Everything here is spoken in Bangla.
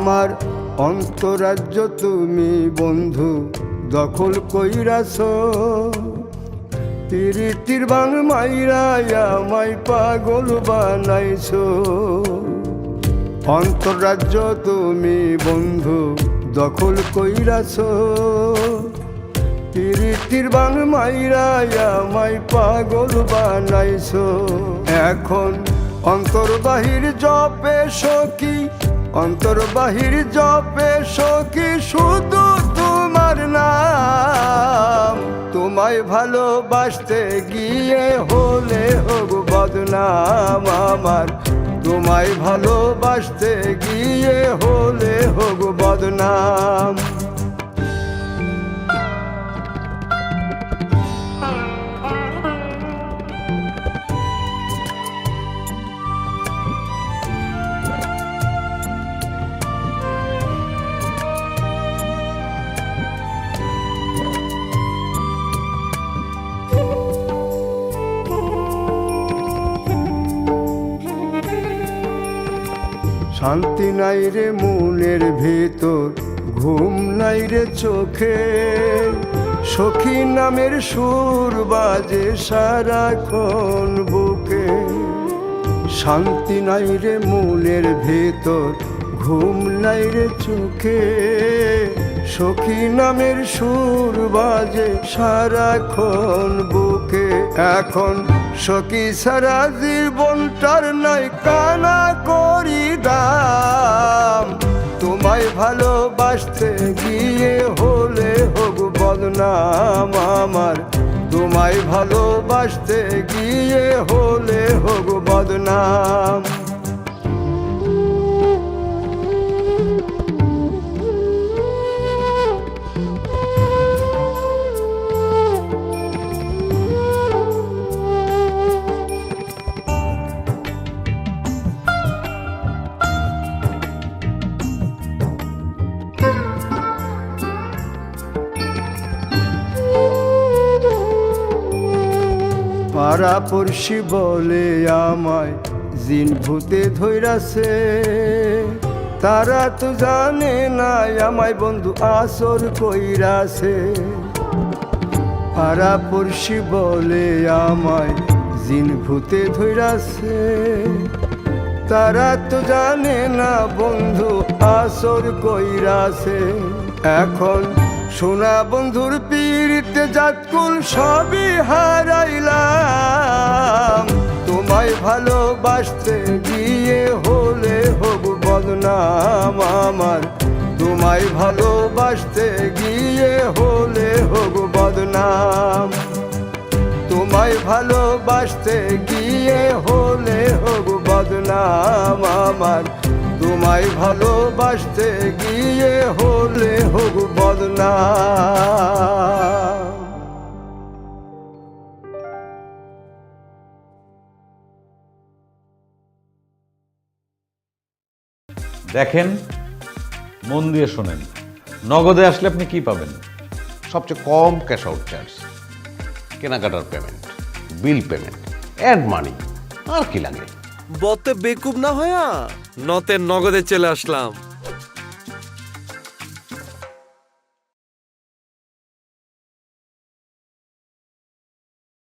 আমার অন্তরাজ্য তুমি বন্ধু দখল কইরাছ, প্রীতির বাং মাইরায় আমায় পাগল বানাইছো। অন্তরাজ্য তুমি বন্ধু দখল কইরাছ, প্রীতির বাং মাইরায় আমায় পাগল বানাইছো। এখন অন্তর বাহির জপে সখী, অন্তর বাহির জপে সখী শুধু তোমার নাম। তোমায় ভালোবাসতে গিয়ে হলে হোক বদনাম আমার, তোমায় ভালোবাসতে গিয়ে হলে হোক বদনাম। শান্তি নাই রে মনের ভেতর, ঘুম নাই রে চোখে, সখী নামের সুর বাজে সারাক্ষণ বুকে। শান্তি নাই রে মনের ভেতর, ঘুম নাই রে চোখে, সখী নামের সুর বাজে সারাক্ষণ বুকে। এখন সখী সারা জীবনটার নাই কানা করি দাম। তোমায় ভালোবাসতে গিয়ে হলে হোক বদনাম আমার, তোমায় ভালোবাসতে গিয়ে হলে হোক বদনাম। পাড়াপড়শি বলে আমায় জিন ভূতে ধইরাছে, তারা তো জানে না আমায় বন্ধু আসর কইরাছে। পাড়াপড়শি বলে আমায় জিন ভূতে ধইরাছে, তারা তো জানে না বন্ধু আসর কইরাছে। এখন সোনা বন্ধুর পীড়িতে জাতকুল সবই হারাইলাম। তোমায় ভালোবাসতে গিয়ে হলে হোক বদনাম আমার, তোমায় ভালোবাসতে গিয়ে হলে হোক বদনাম। তোমায় ভালোবাসতে গিয়ে হলে হোক বদনাম আমার, তোমায় ভালোবাসতে গিয়ে হলে হোক বদনাম। দেখেন, মন দিয়ে শোনেন, নগদে আসলে আপনি কি পাবেন? সবচেয়ে কম ক্যাশ আউট চার্জ, কেনাকাটার payment, bill payment, add money, আর কি লাগে? বতে বেকুব না হয়া নতে নগদে চলে আসলাম।